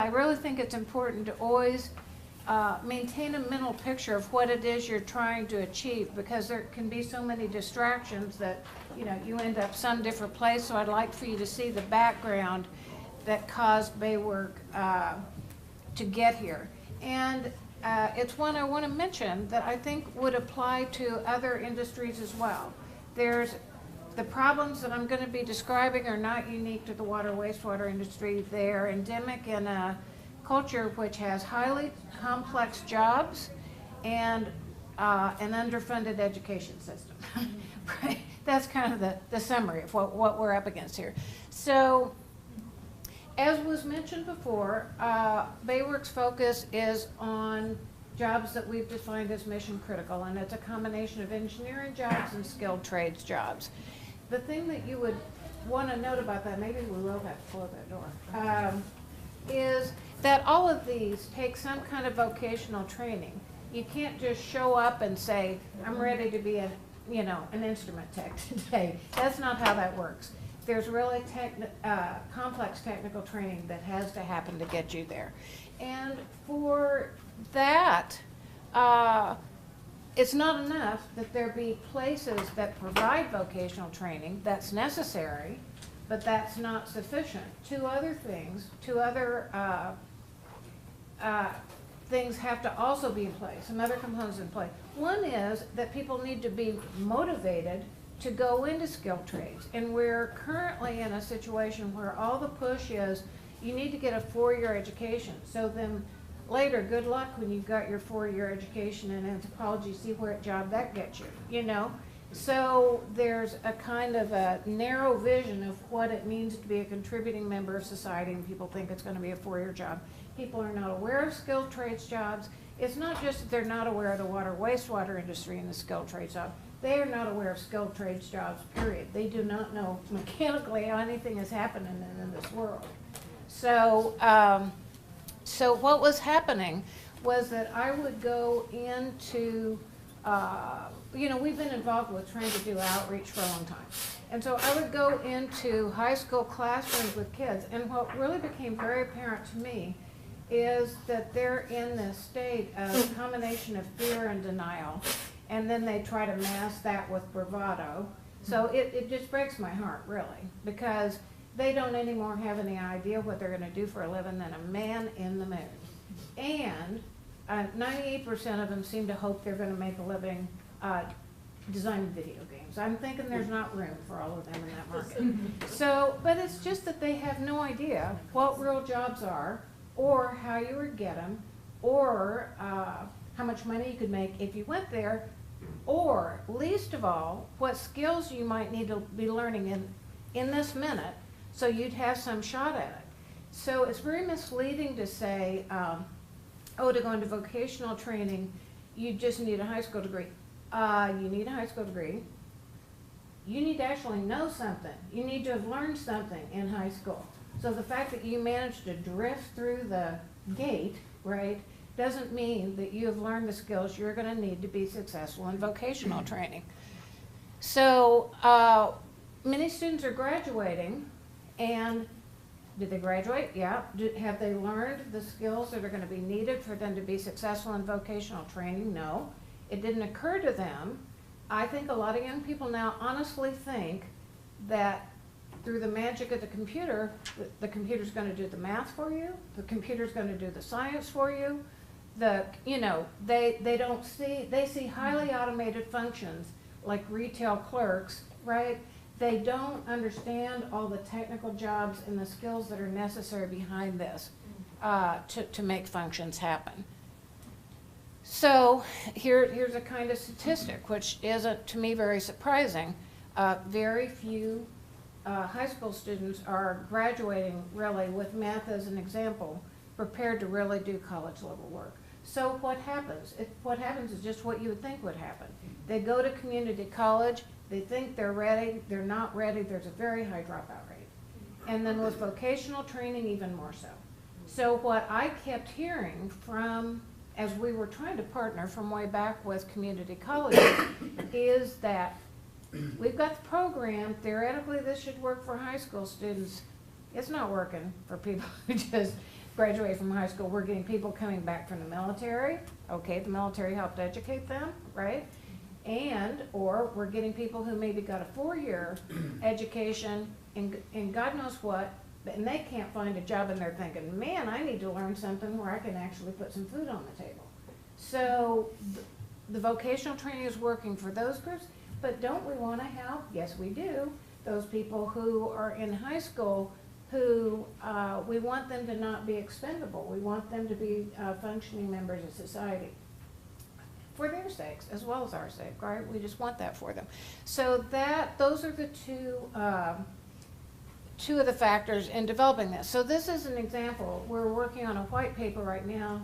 really think it's important to always maintain a mental picture of what it is you're trying to achieve, because there can be so many distractions that, you know, you end up some different place. So I'd like for you to see the background that caused BAYWORK to get here. And it's one I want to mention that I think would apply to other industries as well. The problems that I'm going to be describing are not unique to the water wastewater industry. They are endemic in a culture which has highly complex jobs and an underfunded education system. Right? That's kind of the summary of what we're up against here. So, as was mentioned before, BAYWORK's focus is on jobs that we've defined as mission critical, and it's a combination of engineering jobs and skilled trades jobs. The thing that you would want to note about that, maybe we will have to close that door, is that all of these take some kind of vocational training. You can't just show up and say, I'm ready to be an instrument tech today. That's not how that works. There's really complex technical training that has to happen to get you there. And for that, it's not enough that there be places that provide vocational training. That's necessary, but that's not sufficient. Two other things have to also be in place, some other components in place. One is that people need to be motivated to go into skilled trades. And we're currently in a situation where all the push is you need to get a 4-year education. So then later, good luck when you've got your 4-year education in anthropology, see what job that gets you, you know? So there's a kind of a narrow vision of what it means to be a contributing member of society, and people think it's going to be a 4-year job. People are not aware of skilled trades jobs. It's not just that they're not aware of the water wastewater industry and the skilled trades job. They are not aware of skilled trades jobs, period. They do not know mechanically how anything is happening in this world. So, so what was happening was that I would go into, we've been involved with trying to do outreach for a long time. And so I would go into high school classrooms with kids, and what really became very apparent to me is that they're in this state of combination of fear and denial, and then they try to mask that with bravado. So it just breaks my heart, really, because they don't anymore have any idea what they're going to do for a living than a man in the moon. And 98% of them seem to hope they're going to make a living designing video games. I'm thinking there's not room for all of them in that market. So, but it's just that they have no idea what real jobs are, or how you would get them, or how much money you could make if you went there, or least of all, what skills you might need to be learning in this minute so you'd have some shot at it. So it's very misleading to say, to go into vocational training, you just need a high school degree. You need a high school degree. You need to actually know something. You need to have learned something in high school. So the fact that you managed to drift through the gate, right, doesn't mean that you have learned the skills you're going to need to be successful in vocational training. So many students are graduating, and did they graduate? Yeah. Have they learned the skills that are going to be needed for them to be successful in vocational training? No. It didn't occur to them. I think a lot of young people now honestly think that through the magic of the computer, the computer's going to do the math for you, the computer's going to do the science for you. They don't see, they see highly automated functions like retail clerks, right? They don't understand all the technical jobs and the skills that are necessary behind this to make functions happen. So here's a kind of statistic, which is, to me, very surprising. Very few high school students are graduating, really, with math as an example, prepared to really do college-level work. So what happens? What happens is just what you would think would happen. They go to community college, they think they're ready, they're not ready, there's a very high dropout rate. And then with vocational training, even more so. So what I kept hearing from, as we were trying to partner from way back with community colleges, is that we've got the program, theoretically this should work for high school students. It's not working for people who just graduate from high school, we're getting people coming back from the military. Okay, the military helped educate them, right? And, or we're getting people who maybe got a 4-year education and God knows what, and they can't find a job and they're thinking, man, I need to learn something where I can actually put some food on the table. So the vocational training is working for those groups, but don't we want to help? Yes, we do. Those people who are in high school who we want them to not be expendable. We want them to be functioning members of society for their sakes as well as our sake, right? We just want that for them. So those are the two of the factors in developing this. So this is an example. We're working on a white paper right now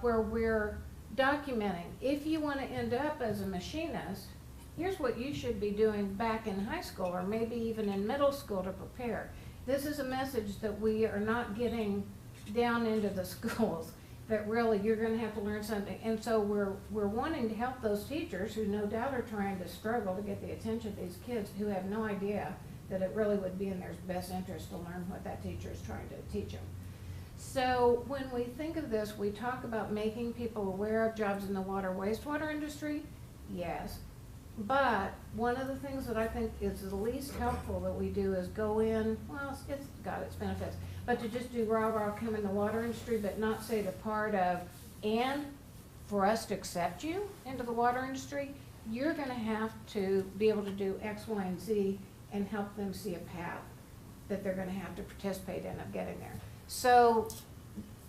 where we're documenting, if you want to end up as a machinist, here's what you should be doing back in high school or maybe even in middle school to prepare. This is a message that we are not getting down into the schools, that really you're going to have to learn something. And so we're wanting to help those teachers who no doubt are trying to struggle to get the attention of these kids who have no idea that it really would be in their best interest to learn what that teacher is trying to teach them. So when we think of this, we talk about making people aware of jobs in the water wastewater industry, yes. But one of the things that I think is the least helpful that we do is go in, well, it's got its benefits, but to just do rah-rah come in the water industry, but not say the part of, and for us to accept you into the water industry, you're gonna have to be able to do X, Y, and Z and help them see a path that they're gonna have to participate in of getting there. So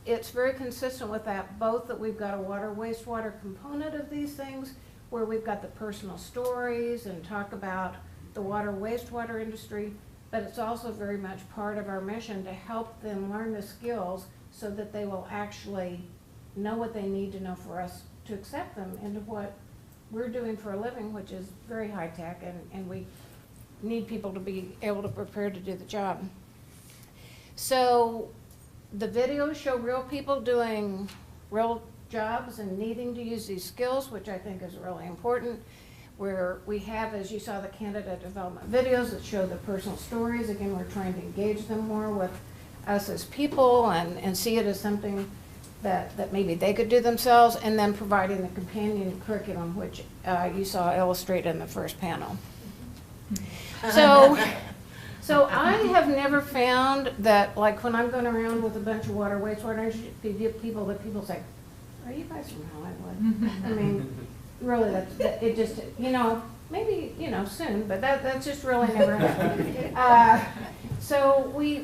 it's very consistent with that, both that we've got a water wastewater component of these things, where we've got the personal stories and talk about the water wastewater industry, but it's also very much part of our mission to help them learn the skills so that they will actually know what they need to know for us to accept them into what we're doing for a living, which is very high tech, and we need people to be able to prepare to do the job. So the videos show real people doing real jobs and needing to use these skills, which I think is really important, where we have, as you saw, the candidate development videos that show the personal stories. Again, we're trying to engage them more with us as people and see it as something that maybe they could do themselves, and then providing the companion curriculum, which you saw illustrated in the first panel. So I have never found that, like when I'm going around with a bunch of water wastewater people, that people say, are you guys from Hollywood? I mean, really, it just, you know, maybe, you know, soon, but that's just really never happened. So we're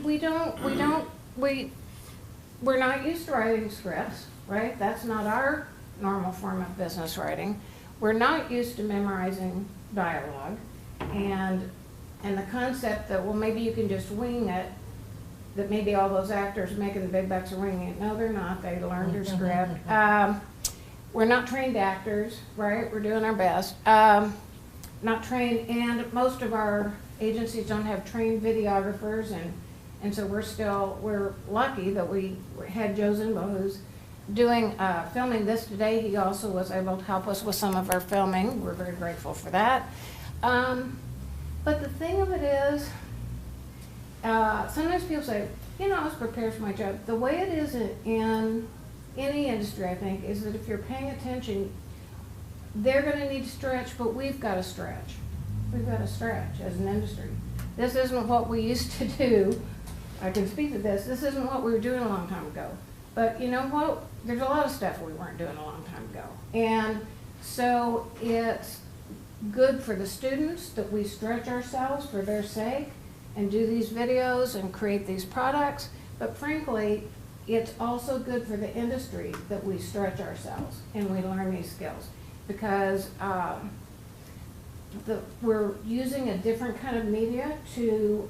not used to writing scripts, right? That's not our normal form of business writing. We're not used to memorizing dialogue, and the concept that, well, maybe you can just wing it, that maybe all those actors making the big bucks are winging it. No, they're not. They learned their script. We're not trained actors, right? We're doing our best. Not trained, and most of our agencies don't have trained videographers, and so we're lucky that we had Joe Zimbo, who's doing filming this today. He also was able to help us with some of our filming. We're very grateful for that. But the thing of it is, sometimes people say, you know, I was prepared for my job. The way it is in any industry, I think, is that if you're paying attention, they're going to need to stretch, but we've got to stretch. We've got to stretch as an industry. This isn't what we used to do. I can speak to this. This isn't what we were doing a long time ago. But you know what? There's a lot of stuff we weren't doing a long time ago. And so it's good for the students that we stretch ourselves for their sake and do these videos and create these products, but frankly, it's also good for the industry that we stretch ourselves and we learn these skills, because we're using a different kind of media to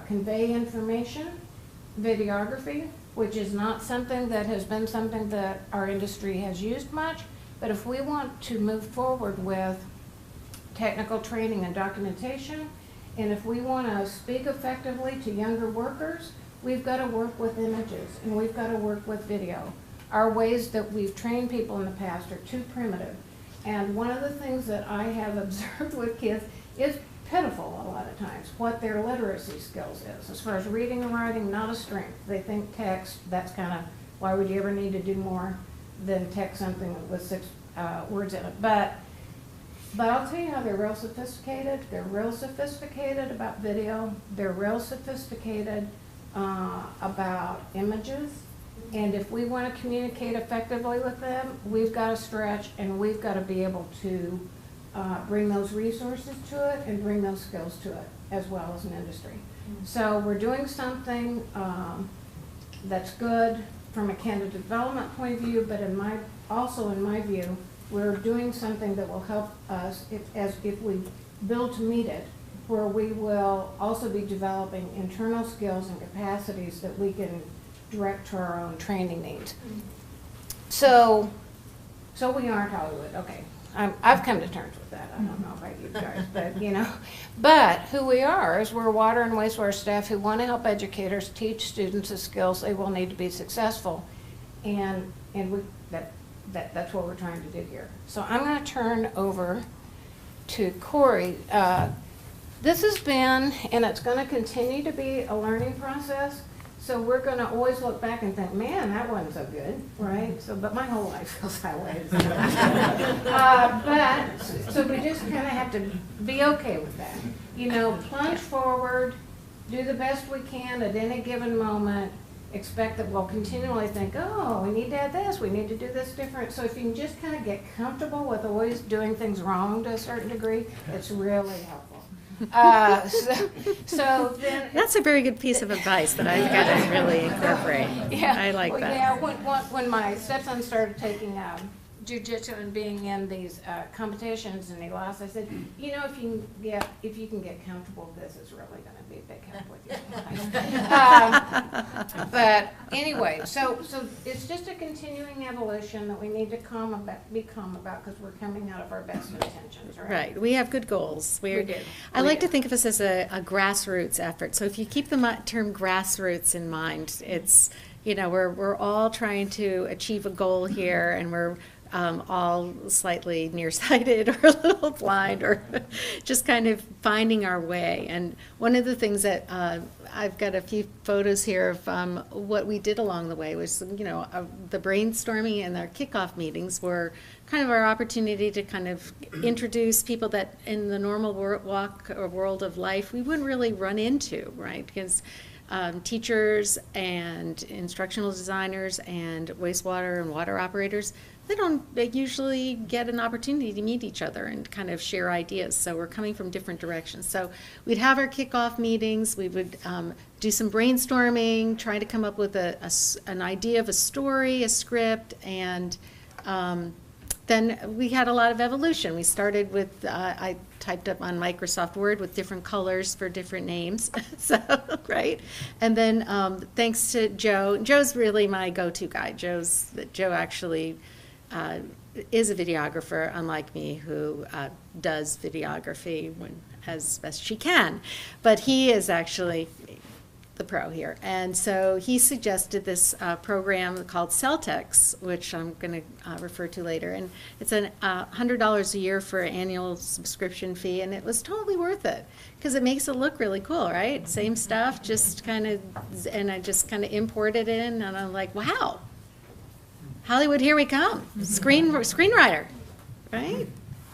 convey information, videography, which is not something that has been something that our industry has used much, but if we want to move forward with technical training and documentation, and if we want to speak effectively to younger workers, we've got to work with images and we've got to work with video. Our ways that we've trained people in the past are too primitive. And one of the things that I have observed with kids is pitiful a lot of times, what their literacy skills is. As far as reading and writing, not a strength. They think text, that's kind of, why would you ever need to do more than text something with 6 words in it? But I'll tell you how they're real sophisticated. They're real sophisticated about video. They're real sophisticated about images. And if we want to communicate effectively with them, we've got to stretch and we've got to be able to bring those resources to it and bring those skills to it, as well as an industry. Mm-hmm. So we're doing something that's good from a candidate development point of view, but also in my view, we're doing something that will help us if we build to meet it, where we will also be developing internal skills and capacities that we can direct to our own training needs. Mm-hmm. So we aren't Hollywood, okay. I've come to terms with that. I don't know about you guys, but but who we are is we're water and wastewater staff who want to help educators teach students the skills they will need to be successful, and that's what we're trying to do here. So I'm going to turn over to Kory. This has been, and it's going to continue to be, a learning process. So we're going to always look back and think, man, that wasn't so good, right? So, but my whole life feels that way. So we just kind of have to be okay with that. Plunge forward, do the best we can at any given moment, expect that we'll continually think, oh, we need to add this, we need to do this different. So if you can just kind of get comfortable with always doing things wrong to a certain degree, it's really helpful. So then that's a very good piece of advice that I've got to really incorporate. Yeah, I like that. Yeah, when my stepson started taking jiu-jitsu and being in these competitions and he lost, I said, if you can get comfortable, this is really going to be a big help with you. But anyway, so it's just a continuing evolution that we need to be calm about because we're coming out of our best intentions, right? Right. We have good goals. We do. I like to think of us as a grassroots effort. So if you keep the term grassroots in mind, it's we're all trying to achieve a goal here, and we're all slightly nearsighted or a little blind or just kind of finding our way. And one of the things that I've got a few photos here of what we did along the way was, the brainstorming and our kickoff meetings were kind of our opportunity to kind of introduce people that in the normal walk or world of life we wouldn't really run into, right? Because teachers and instructional designers and wastewater and water operators, they usually get an opportunity to meet each other and kind of share ideas. So we're coming from different directions. So we'd have our kickoff meetings. We would do some brainstorming, try to come up with an idea of a story, a script, and then we had a lot of evolution. We started with, I typed up on Microsoft Word with different colors for different names, so, right? And then thanks to Joe. Joe's really my go-to guy. Joe actually is a videographer, unlike me, who does videography as best she can. But he is actually the pro here. And so he suggested this program called Celtex, which I'm going to refer to later. And it's $100 a year for an annual subscription fee, and it was totally worth it because it makes it look really cool, right? Same stuff, just kind of, and I just kind of imported it in, and I'm like, wow, Hollywood, here we come. Screenwriter, right?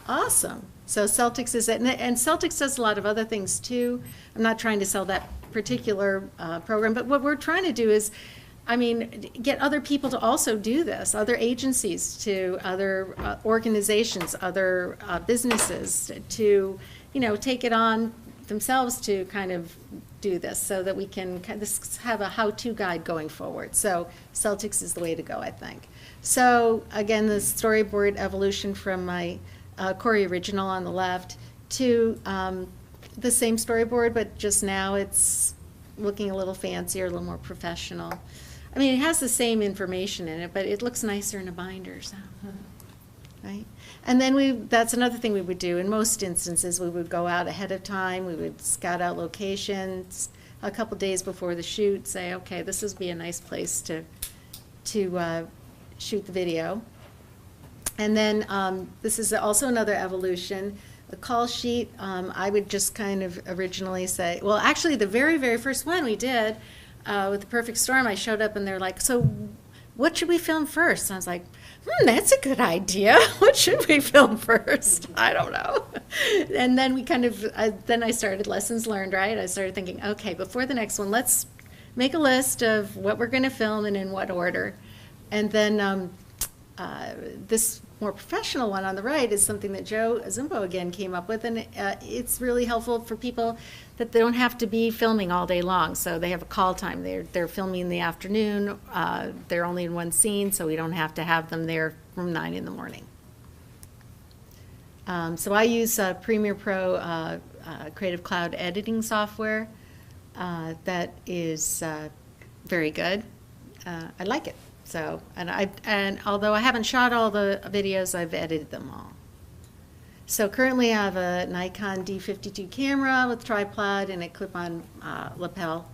Awesome. So Celtics is it, and Celtics does a lot of other things too. I'm not trying to sell that particular program, but what we're trying to do is, get other people to also do this, other agencies, to other organizations, other businesses, to take it on themselves to kind of do this, so that we can have a how-to guide going forward. So Celtics is the way to go, I think. So again, the storyboard evolution from my Kory original on the left to the same storyboard, but just now it's looking a little fancier, a little more professional. It has the same information in it, but it looks nicer in a binder, so, right? And then that's another thing we would do. In most instances, we would go out ahead of time. We would scout out locations a couple days before the shoot, say, okay, this would be a nice place to shoot the video. And then this is also another evolution. The call sheet, I would just kind of originally say, well, actually, the very, very first one we did with the Perfect Storm, I showed up and they're like, so what should we film first? And I was like, that's a good idea. What should we film first? I don't know. And then we kind of, then I started lessons learned, right? I started thinking, okay, before the next one, let's make a list of what we're going to film and in what order. And then this more professional one on the right is something that Joe Zumbo again came up with, and it's really helpful for people that they don't have to be filming all day long. So they have a call time. They're filming in the afternoon. They're only in one scene, so we don't have to have them there from 9 in the morning. So I use Premiere Pro Creative Cloud editing software. That is very good. I like it. So, and although I haven't shot all the videos, I've edited them all. So currently I have a Nikon D52 camera with tripod and a clip-on lapel.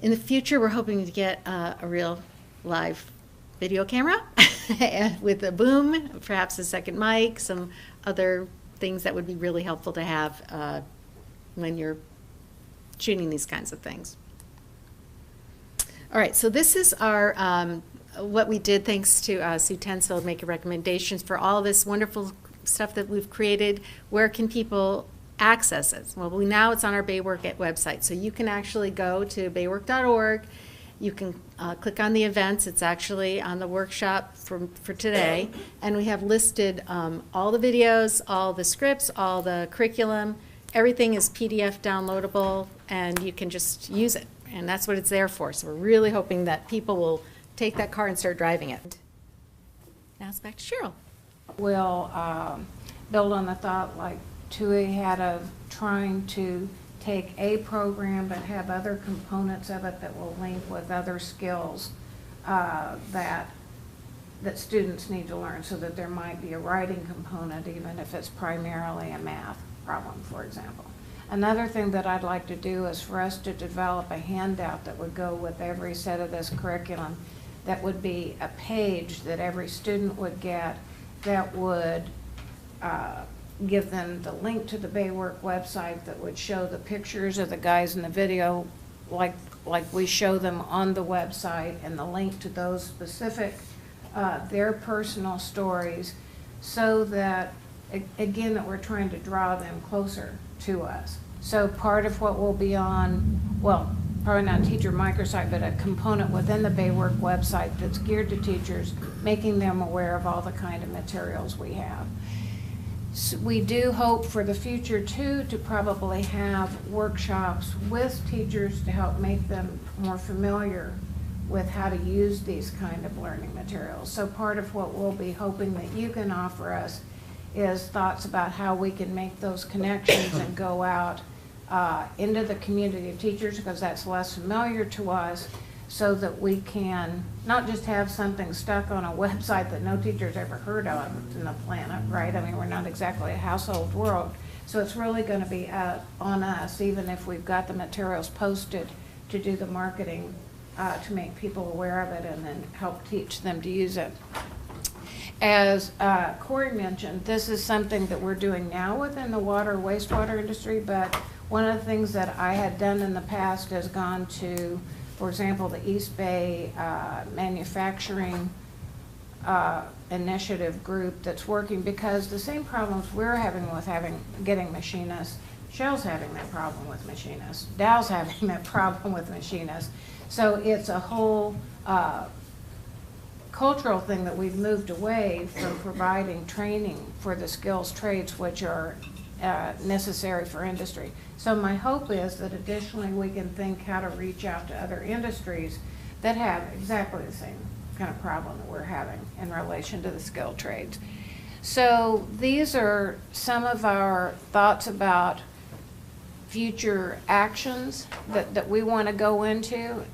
In the future, we're hoping to get a real live video camera with a boom, perhaps a second mic, some other things that would be really helpful to have when you're shooting these kinds of things. All right, so this is our what we did thanks to Sue Tensfield making recommendations for all this wonderful stuff that we've created. Where can people access it? Well, now it's on our BAYWORK website, so you can actually go to baywork.org. You can click on the events. It's actually on the workshop for today, and we have listed all the videos, all the scripts, all the curriculum. Everything is PDF downloadable, and you can just use it, and that's what it's there for. So we're really hoping that people will take that car and start driving it. Now it's back to Cheryl. We'll build on the thought like TUI had of trying to take a program but have other components of it that will link with other skills that students need to learn, so that there might be a writing component even if it's primarily a math problem, for example. Another thing that I'd like to do is for us to develop a handout that would go with every set of this curriculum, that would be a page that every student would get that would give them the link to the BAYWORK website, that would show the pictures of the guys in the video like we show them on the website, and the link to those specific, their personal stories, so that, again, that we're trying to draw them closer to us. So part of what will be on, well, probably not teacher microsite, but a component within the BAYWORK website that's geared to teachers, making them aware of all the kind of materials we have. So we do hope for the future too to probably have workshops with teachers to help make them more familiar with how to use these kind of learning materials. So part of what we'll be hoping that you can offer us is thoughts about how we can make those connections and go out into the community of teachers, because that's less familiar to us, so that we can not just have something stuck on a website that no teacher's ever heard of in the planet, right? I mean, we're not exactly a household world. So it's really going to be on us, even if we've got the materials posted, to do the marketing to make people aware of it and then help teach them to use it. As Kory mentioned, this is something that we're doing now within the water wastewater industry, but one of the things that I had done in the past has gone to, for example, the East Bay manufacturing initiative group that's working, because the same problems we're having with getting machinists, Cheryl's having that problem with machinists, Dow's having that problem with machinists. So it's a whole cultural thing that we've moved away from providing training for the skills trades which are necessary for industry. So my hope is that additionally we can think how to reach out to other industries that have exactly the same kind of problem that we're having in relation to the skilled trades. So these are some of our thoughts about future actions that we want to go into.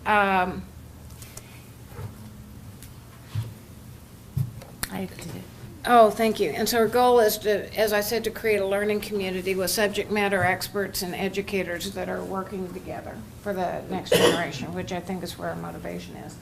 Oh, thank you. And so our goal is to, as I said, to create a learning community with subject matter experts and educators that are working together for the next generation, which I think is where our motivation is.